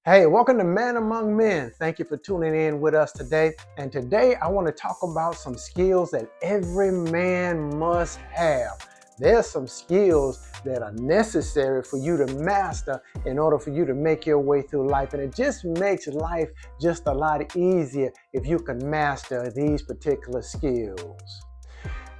Hey, welcome to Man Among Men. Thank you for tuning in with us today. And today I want to talk about some skills that every man must have. There's some skills that are necessary for you to master in order for you to make your way through life. And it just makes life just a lot easier if you can master these particular skills.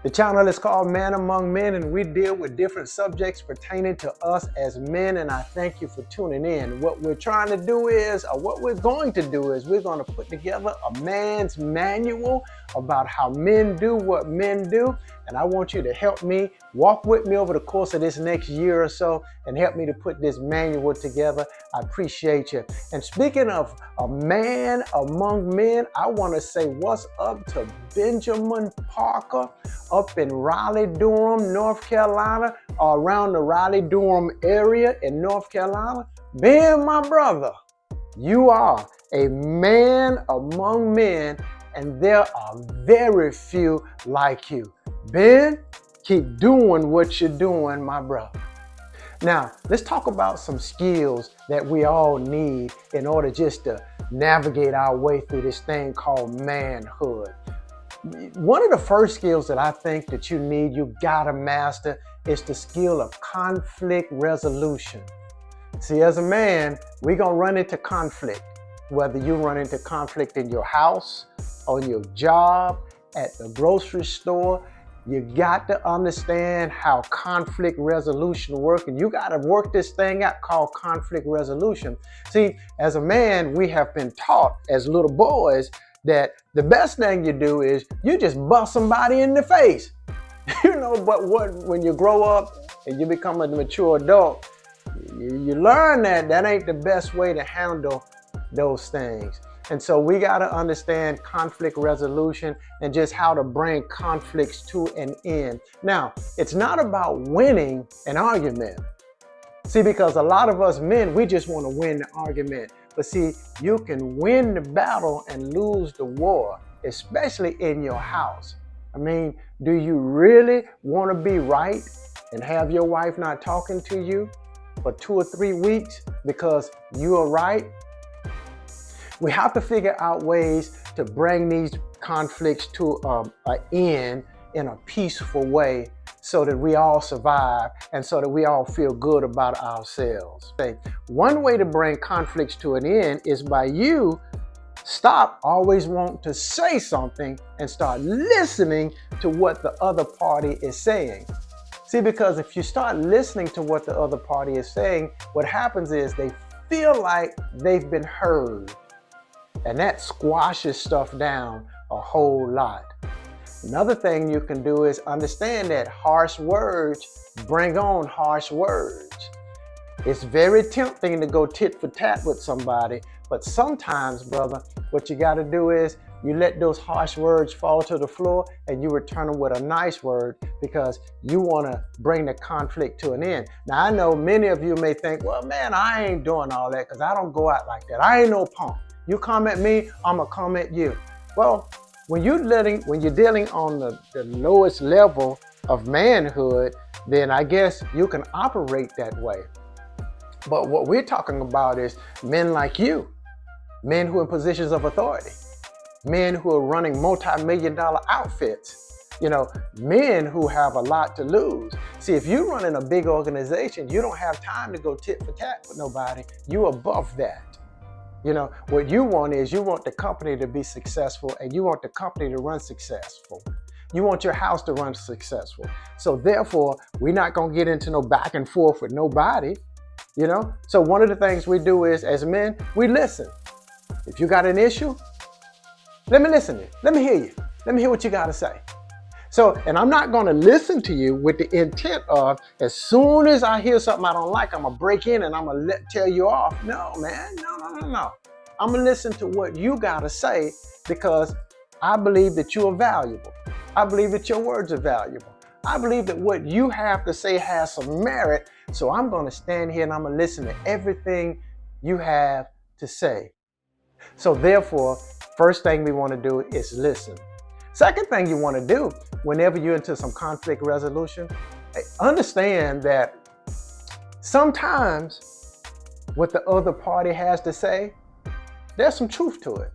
The channel is called Man Among Men, and we deal with different subjects pertaining to us as men, and I thank you for tuning in. What we're trying to do is, or what we're going to do is, we're going to put together a man's manual about how men do what men do, and I want you to help me, walk with me over the course of this next year or so, and help me to put this manual together. I appreciate you. And speaking of a man among men, I want to say what's up to Benjamin Parker up in Raleigh-Durham, North Carolina, or around the Raleigh-Durham area in North Carolina. Ben, my brother, you are a man among men, and there are very few like you. Ben, keep doing what you're doing, my brother. Now, let's talk about some skills that we all need in order just to navigate our way through this thing called manhood. One of the first skills that I think that you gotta master is the skill of conflict resolution. See, as a man, we're gonna run into conflict, whether you run into conflict in your house, on your job, at the grocery store. You got to understand how conflict resolution works, and you got to work this thing out called conflict resolution. See, as a man, we have been taught as little boys that the best thing you do is you just bust somebody in the face. But when you grow up and you become a mature adult, you learn that ain't the best way to handle those things. And so we got to understand conflict resolution and just how to bring conflicts to an end. Now, it's not about winning an argument. See, because a lot of us men, we just want to win the argument. But see, you can win the battle and lose the war, especially in your house. I mean, do you really want to be right and have your wife not talking to you for 2 or 3 weeks because you are right? We have to figure out ways to bring these conflicts to an end in a peaceful way so that we all survive and so that we all feel good about ourselves. One way to bring conflicts to an end is by you stop always wanting to say something and start listening to what the other party is saying. See, because if you start listening to what the other party is saying, what happens is they feel like they've been heard. And that squashes stuff down a whole lot. Another thing you can do is understand that harsh words bring on harsh words. It's very tempting to go tit for tat with somebody, but sometimes, brother, what you got to do is you let those harsh words fall to the floor and you return them with a nice word because you want to bring the conflict to an end. Now, I know many of you may think, well, man, I ain't doing all that because I don't go out like that. I ain't no punk. You come at me, I'm gonna come at you. Well, when you're dealing on the lowest level of manhood, then I guess you can operate that way. But what we're talking about is men like you, men who are in positions of authority, men who are running multi-million-dollar outfits, men who have a lot to lose. See, if you're running a big organization, you don't have time to go tit for tat with nobody. You're above that. What you want is you want the company to be successful and you want the company to run successful. You want your house to run successful. So therefore, we're not going to get into no back and forth with nobody, So one of the things we do is, as men, we listen. If you got an issue, let me listen to you. Let me hear you. Let me hear what you got to say. And I'm not going to listen to you with the intent of, as soon as I hear something I don't like, I'm going to break in and I'm going to tell you off. No, man. No. I'm going to listen to what you got to say because I believe that you are valuable. I believe that your words are valuable. I believe that what you have to say has some merit. So I'm going to stand here and I'm going to listen to everything you have to say. So therefore, first thing we want to do is listen. Second thing you want to do whenever you're into some conflict resolution, understand that sometimes what the other party has to say, there's some truth to it.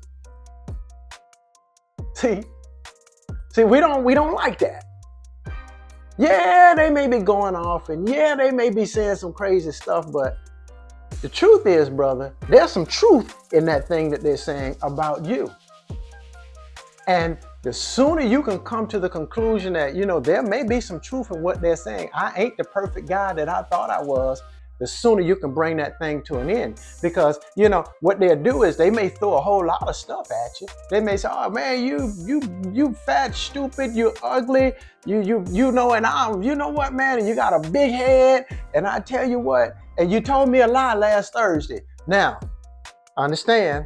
See, we don't like that. Yeah, they may be going off, and yeah, they may be saying some crazy stuff, but the truth is, brother, there's some truth in that thing that they're saying about you. And the sooner you can come to the conclusion that, there may be some truth in what they're saying. I ain't the perfect guy that I thought I was. The sooner you can bring that thing to an end. Because, what they'll do is they may throw a whole lot of stuff at you. They may say, oh man, you fat, stupid, you ugly, and you know what, man, and you got a big head, and I tell you what, and you told me a lie last Thursday. Now, understand,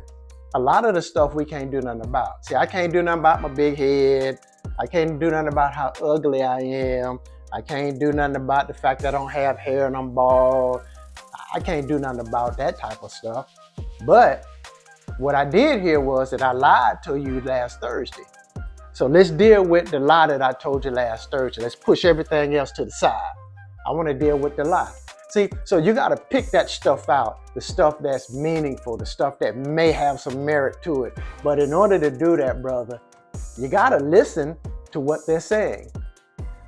a lot of the stuff we can't do nothing about. See, I can't do nothing about my big head. I can't do nothing about how ugly I am. I can't do nothing about the fact that I don't have hair and I'm bald. I can't do nothing about that type of stuff. But what I did here was that I lied to you last Thursday. So let's deal with the lie that I told you last Thursday. Let's push everything else to the side. I want to deal with the lie. See, so you got to pick that stuff out, the stuff that's meaningful, the stuff that may have some merit to it. But in order to do that, brother, you got to listen to what they're saying.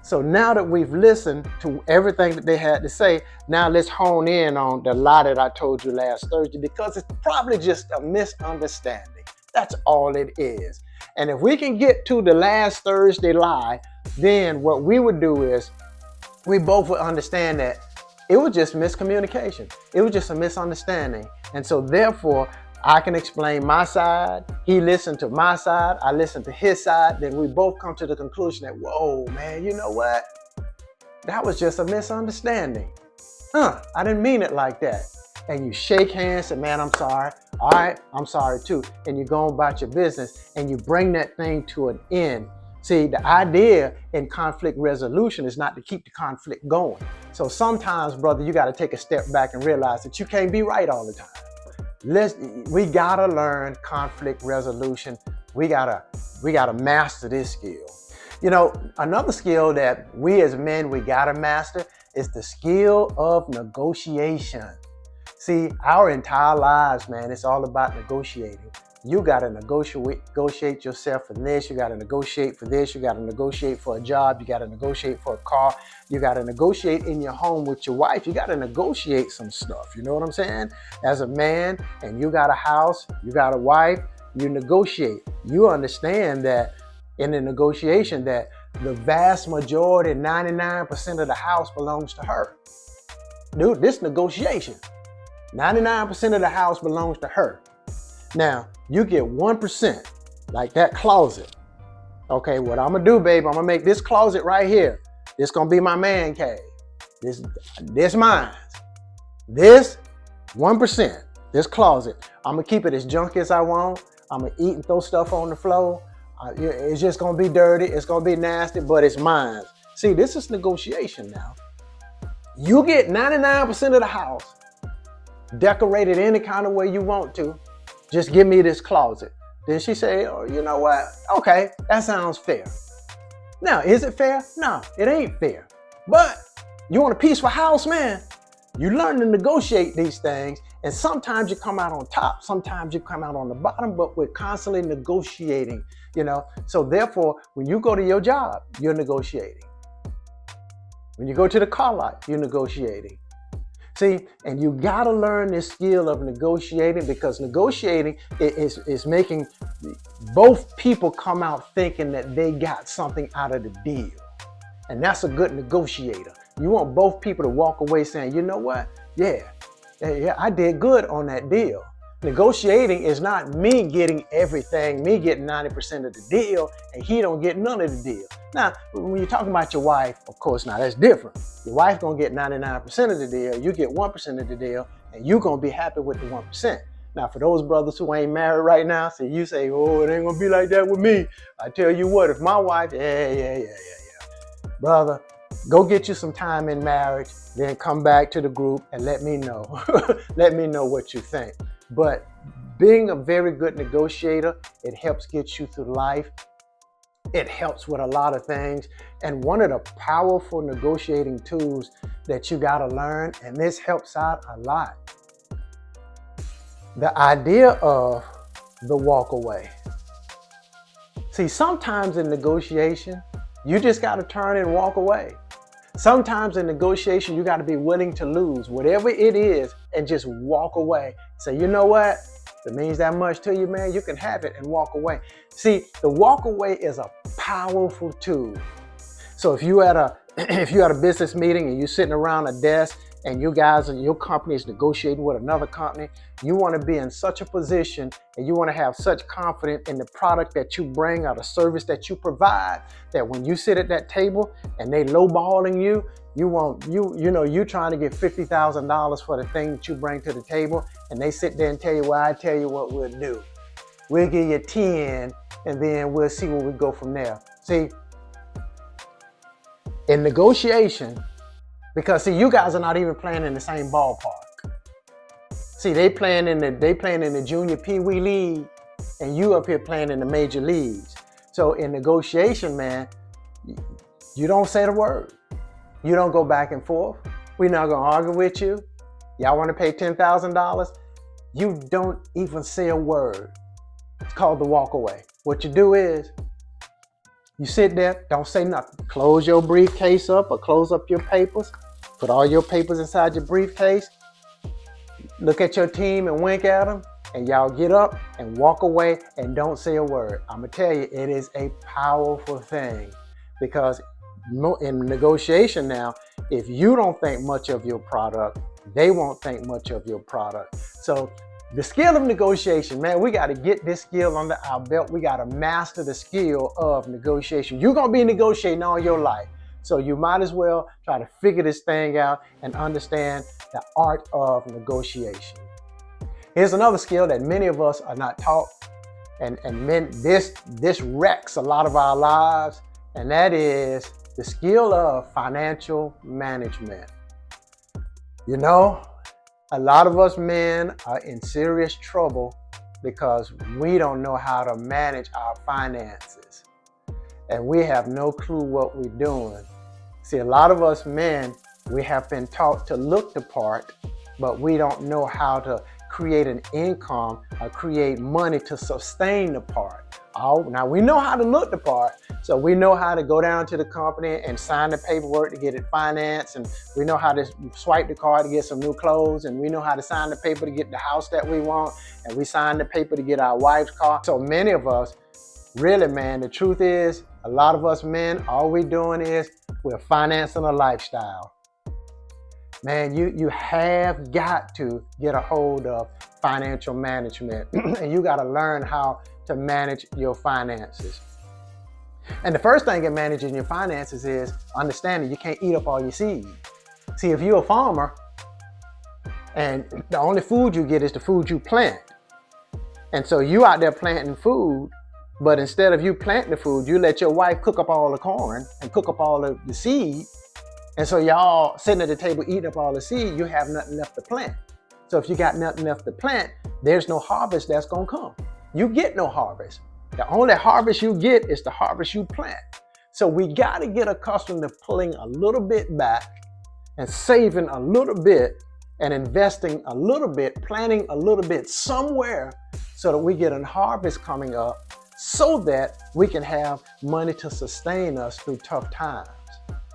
So now that we've listened to everything that they had to say, now let's hone in on the lie that I told you last Thursday, because it's probably just a misunderstanding. That's all it is. And if we can get to the last Thursday lie, then what we would do is we both would understand that it was just miscommunication. It was just a misunderstanding. And so therefore, I can explain my side, he listened to my side, I listened to his side, then we both come to the conclusion that, whoa, man, you know what? That was just a misunderstanding. I didn't mean it like that. And you shake hands and, man, I'm sorry. All right, I'm sorry too. And you go about your business and you bring that thing to an end. See, the idea in conflict resolution is not to keep the conflict going. So sometimes, brother, you got to take a step back and realize that you can't be right all the time. We gotta learn conflict resolution. We gotta master this skill. Another skill that we as men, we gotta master is the skill of negotiation. See, our entire lives, man, it's all about negotiating. You gotta negotiate yourself for this. You gotta negotiate for this. You gotta negotiate for a job. You gotta negotiate for a car. You gotta negotiate in your home with your wife. You gotta negotiate some stuff. You know what I'm saying? As a man, and you got a house, you got a wife, you negotiate. You understand that in the negotiation that the vast majority, 99% of the house belongs to her. Dude, this negotiation, 99% of the house belongs to her. Now, you get 1%, like that closet. Okay, what I'm gonna do, babe, I'm gonna make this closet right here. This gonna be my man cave. This mine. This 1%, this closet. I'm gonna keep it as junky as I want. I'm gonna eat and throw stuff on the floor. It's just gonna be dirty, it's gonna be nasty, but it's mine. See, this is negotiation now. You get 99% of the house, decorate it any kind of way you want to. Just give me this closet. Then she say, oh, you know what? Okay, that sounds fair. Now, is it fair? No, it ain't fair. But you want a peaceful house, man? You learn to negotiate these things, and sometimes you come out on top, sometimes you come out on the bottom, but we're constantly negotiating, So therefore, when you go to your job, you're negotiating. When you go to the car lot, you're negotiating. See, and you gotta learn this skill of negotiating, because negotiating is making both people come out thinking that they got something out of the deal. And that's a good negotiator. You want both people to walk away saying, you know what? Yeah, I did good on that deal. Negotiating is not me getting everything, me getting 90% of the deal, and he don't get none of the deal. Now, when you're talking about your wife, of course, now that's different. Your wife gonna get 99% of the deal, you get 1% of the deal, and you gonna be happy with the 1%. Now, for those brothers who ain't married right now, so you say, oh, it ain't gonna be like that with me. I tell you what, if my wife, yeah. Brother, go get you some time in marriage, then come back to the group and let me know. Let me know what you think. But being a very good negotiator, it helps get you through life. It helps with a lot of things. And one of the powerful negotiating tools that you gotta learn, and this helps out a lot, The idea of the walk away. See, sometimes in negotiation, you just got to turn and walk away. Sometimes in negotiation, you got to be willing to lose whatever it is and just walk away. Say, you know what? If it means that much to you, man, you can have it and walk away. See, the walk away is a powerful tool. So if you at a business meeting and you're sitting around a desk and you guys and your company is negotiating with another company, you want to be in such a position and you want to have such confidence in the product that you bring or the service that you provide that when you sit at that table and they lowballing you, you trying to get $50,000 for the thing that you bring to the table, and they sit there and tell you, well, I tell you what we'll do. We'll give you 10 and then we'll see where we go from there. See, in negotiation, because see, you guys are not even playing in the same ballpark. See, they playing in the junior Pee Wee league, and you up here playing in the major leagues. So in negotiation, man, you don't say the word. You don't go back and forth. We're not gonna argue with you. Y'all want to pay $10,000? You don't even say a word. It's called the walk away. What you do is, you sit there, don't say nothing. Close your briefcase up or close up your papers. Put all your papers inside your briefcase. Look at your team and wink at them. And y'all get up and walk away and don't say a word. I'm going to tell you, it is a powerful thing. Because in negotiation now, if you don't think much of your product, they won't think much of your product. So the skill of negotiation, man, we got to get this skill under our belt. We got to master the skill of negotiation. You're going to be negotiating all your life. So you might as well try to figure this thing out and understand the art of negotiation. Here's another skill that many of us are not taught. And this wrecks a lot of our lives. And that is the skill of financial management. You know, a lot of us men are in serious trouble because we don't know how to manage our finances. And we have no clue what we're doing. See, a lot of us men, we have been taught to look the part, but we don't know how to create an income or create money to sustain the part. Now we know how to look the part, so we know how to go down to the company and sign the paperwork to get it financed, and we know how to swipe the card to get some new clothes, and we know how to sign the paper to get the house that we want, and we sign the paper to get our wife's car. So many of us, really, man, the truth is, a lot of us men, all we're doing is we're financing a lifestyle. Man, you have got to get a hold of financial management and you got to learn how to manage your finances. And the first thing in managing your finances is understanding you can't eat up all your seed. See, if you're a farmer and the only food you get is the food you plant, and so you out there planting food, but instead of you planting the food, you let your wife cook up all the corn and cook up all the seed. And so y'all sitting at the table eating up all the seed, you have nothing left to plant. So if you got nothing left to plant, there's no harvest that's gonna come. You get no harvest. The only harvest you get is the harvest you plant. So we gotta get accustomed to pulling a little bit back and saving a little bit and investing a little bit, planting a little bit somewhere so that we get a harvest coming up so that we can have money to sustain us through tough times.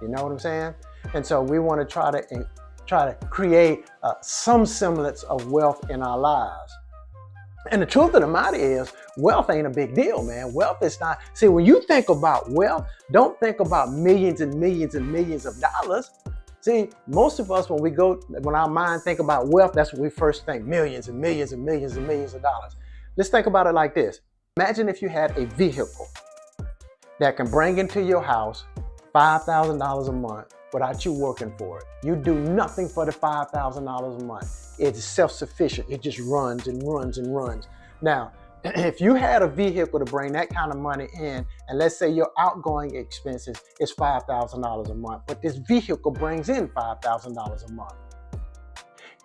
You know what I'm saying? And so we want to try to create some semblance of wealth in our lives. And the truth of the matter is, wealth ain't a big deal, man. Wealth is not. See, when you think about wealth, don't think about millions and millions and millions of dollars. See, most of us, when our mind think about wealth, that's what we first think, millions and millions and millions and millions of dollars. Let's think about it like this. Imagine if you had a vehicle that can bring into your house $5,000 a month without you working for it. You do nothing for the $5,000 a month. It's self-sufficient. It just runs and runs and runs. Now, if you had a vehicle to bring that kind of money in, and let's say your outgoing expenses is $5,000 a month, but this vehicle brings in $5,000 a month.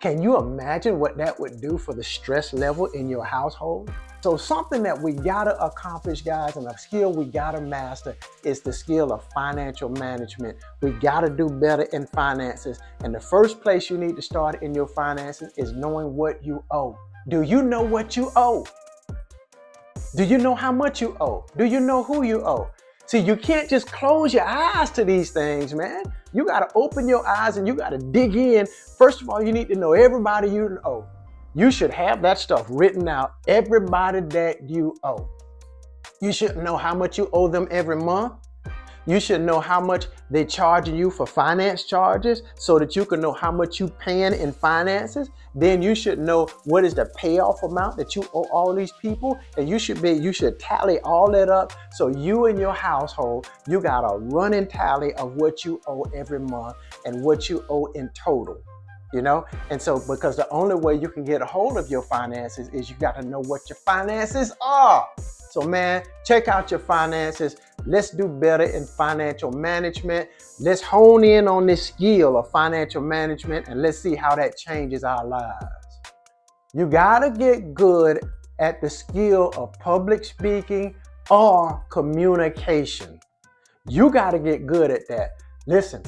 Can you imagine what that would do for the stress level in your household? So something that we gotta accomplish, guys, and a skill we gotta master is the skill of financial management. We gotta do better in finances. And the first place you need to start in your finances is knowing what you owe. Do you know what you owe? Do you know how much you owe? Do you know who you owe? See, you can't just close your eyes to these things, man. You got to open your eyes and you got to dig in. First of all, you need to know everybody you owe. You should have that stuff written out, everybody that you owe. You should know how much you owe them every month. You should know how much they're charging you for finance charges so that you can know how much you're paying in finances. Then you should know what is the payoff amount that you owe all these people. And you should tally all that up. So you and your household, you got a running tally of what you owe every month and what you owe in total. You know, and so because the only way you can get a hold of your finances is you got to know what your finances are. So man, check out your finances. Let's do better in financial management. Let's hone in on this skill of financial management and let's see how that changes our lives. You got to get good at the skill of public speaking or communication. You got to get good at that. Listen.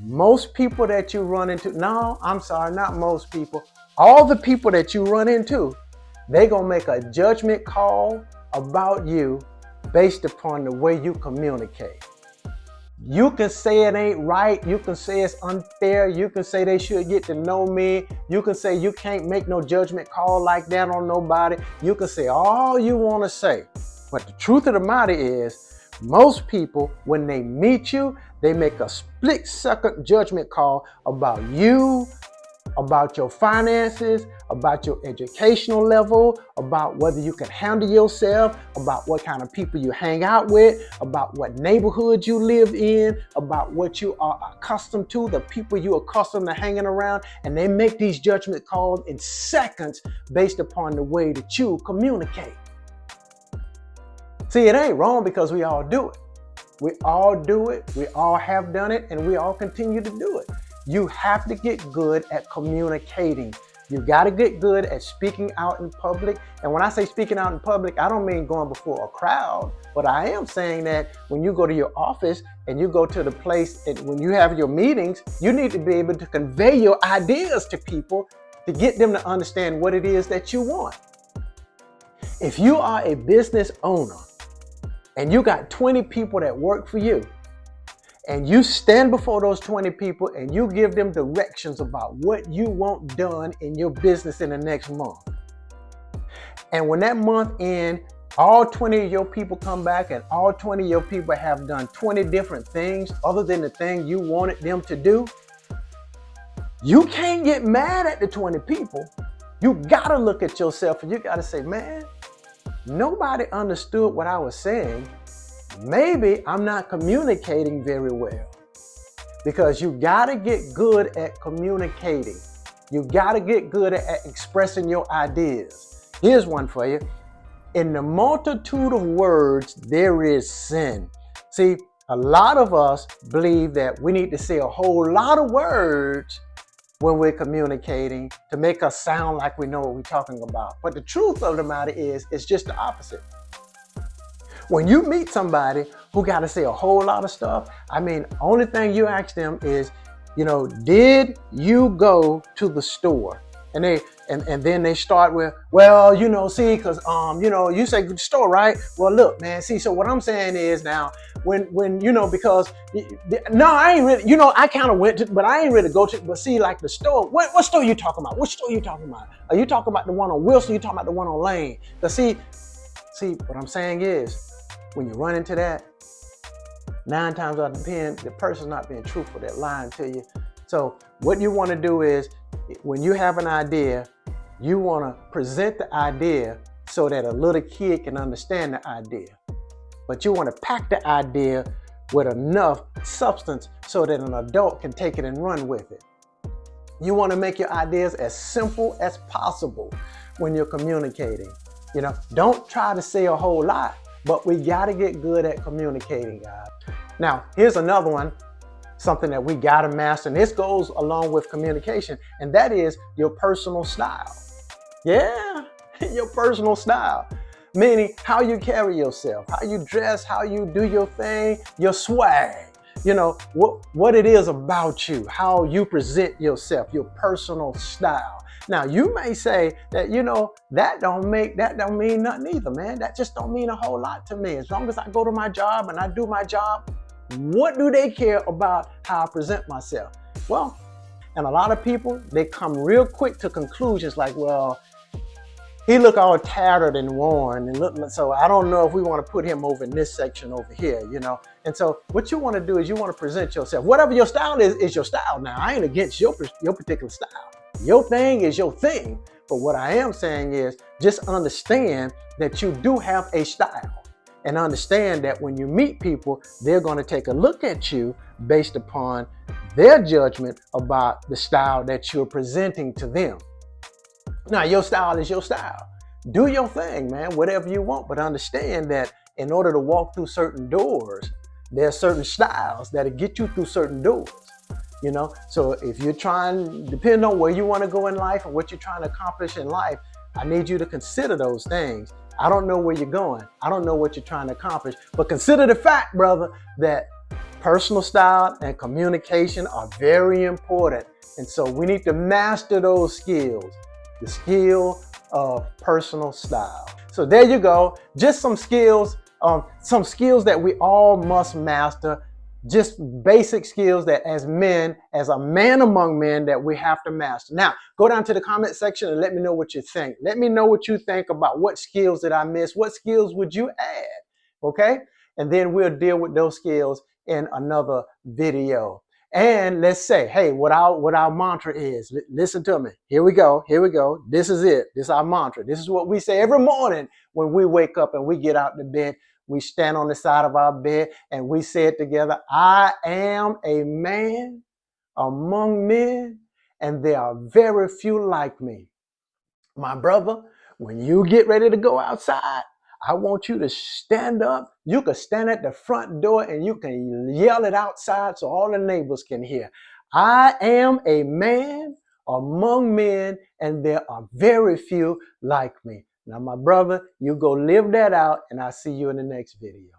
Most people that you run into, no, I'm sorry, not most people, all the people that you run into, they're going to make a judgment call about you based upon the way you communicate. You can say it ain't right. You can say it's unfair. You can say they should get to know me. You can say you can't make no judgment call like that on nobody. You can say all you want to say. But the truth of the matter is, most people, when they meet you, they make a split-second judgment call about you, about your finances, about your educational level, about whether you can handle yourself, about what kind of people you hang out with, about what neighborhood you live in, about what you are accustomed to, the people you're accustomed to hanging around. And they make these judgment calls in seconds based upon the way that you communicate. See, it ain't wrong because we all do it. We all do it. We all have done it, and we all continue to do it. You have to get good at communicating. You got to get good at speaking out in public. And when I say speaking out in public, I don't mean going before a crowd, but I am saying that when you go to your office and you go to the place and when you have your meetings, you need to be able to convey your ideas to people to get them to understand what it is that you want. If you are a business owner, and you got 20 people that work for you, and you stand before those 20 people and you give them directions about what you want done in your business in the next month. And when that month ends, all 20 of your people come back and all 20 of your people have done 20 different things other than the thing you wanted them to do. You can't get mad at the 20 people. You gotta look at yourself and you gotta say, man, nobody understood what I was saying. Maybe I'm not communicating very well. Because you gotta get good at communicating. You gotta get good at expressing your ideas. Here's one for you. In the multitude of words, there is sin. See, a lot of us believe that we need to say a whole lot of words when we're communicating to make us sound like we know what we're talking about. But the truth of the matter is, it's just the opposite. When you meet somebody who got to say a whole lot of stuff, I mean, only thing you ask them is, you know, did you go to the store? And then they start with, well, you know, see, because you know, you say store, right? Well, look, man, see, so what I'm saying is now, when you know, because no, I ain't really, you know, I kind of went to, but I ain't really go to, but see, like the store, what store you talking about? Which store you talking about? Are you talking about the one on Wilson? You talking about the one on Lane? Because see, what I'm saying is, when you run into that, 9 times out of 10, the person's not being truthful, they're lying to you. So what you want to do is, when you have an idea, you want to present the idea so that a little kid can understand the idea. But you want to pack the idea with enough substance so that an adult can take it and run with it. You want to make your ideas as simple as possible when you're communicating. You know, don't try to say a whole lot, but we got to get good at communicating, guys. Now, here's another one. Something that we got to master, and this goes along with communication, and that is your personal style. Yeah, your personal style. Meaning how you carry yourself, how you dress, how you do your thing, your swag. You know, what it is about you, how you present yourself, your personal style. Now you may say that, that don't mean nothing either, man. That just don't mean a whole lot to me. As long as I go to my job and I do my job, what do they care about how I present myself? Well, and a lot of people, they come real quick to conclusions like, well, he look all tattered and worn, and look, so I don't know if we want to put him over in this section over here, And so what you want to do is you want to present yourself. Whatever your style is your style. Now, I ain't against your particular style. Your thing is your thing. But what I am saying is just understand that you do have a style, and understand that when you meet people, they're going to take a look at you based upon their judgment about the style that you're presenting to them. Now, your style is your style. Do your thing, man, whatever you want, but understand that in order to walk through certain doors, there are certain styles that'll get you through certain doors. So if you're trying, depending on where you want to go in life and what you're trying to accomplish in life, I need you to consider those things. I don't know where you're going. I don't know what you're trying to accomplish, but consider the fact, brother, that personal style and communication are very important. And so we need to master those skills. The skill of personal style. So there you go. Just some skills that we all must master. Just basic skills that as men, as a man among men, that we have to master. Now, go down to the comment section and let me know what you think. Let me know what you think about what skills did I miss? What skills would you add? Okay? And then we'll deal with those skills in another video. And let's say, hey, what our mantra is. Listen to me. Here we go. This is it. This is our mantra. This is what we say every morning when we wake up and we get out of bed. We stand on the side of our bed and we say it together. I am a man among men, and there are very few like me. My brother, when you get ready to go outside, I want you to stand up. You can stand at the front door and you can yell it outside so all the neighbors can hear. I am a man among men, and there are very few like me. Now, my brother, you go live that out, and I'll see you in the next video.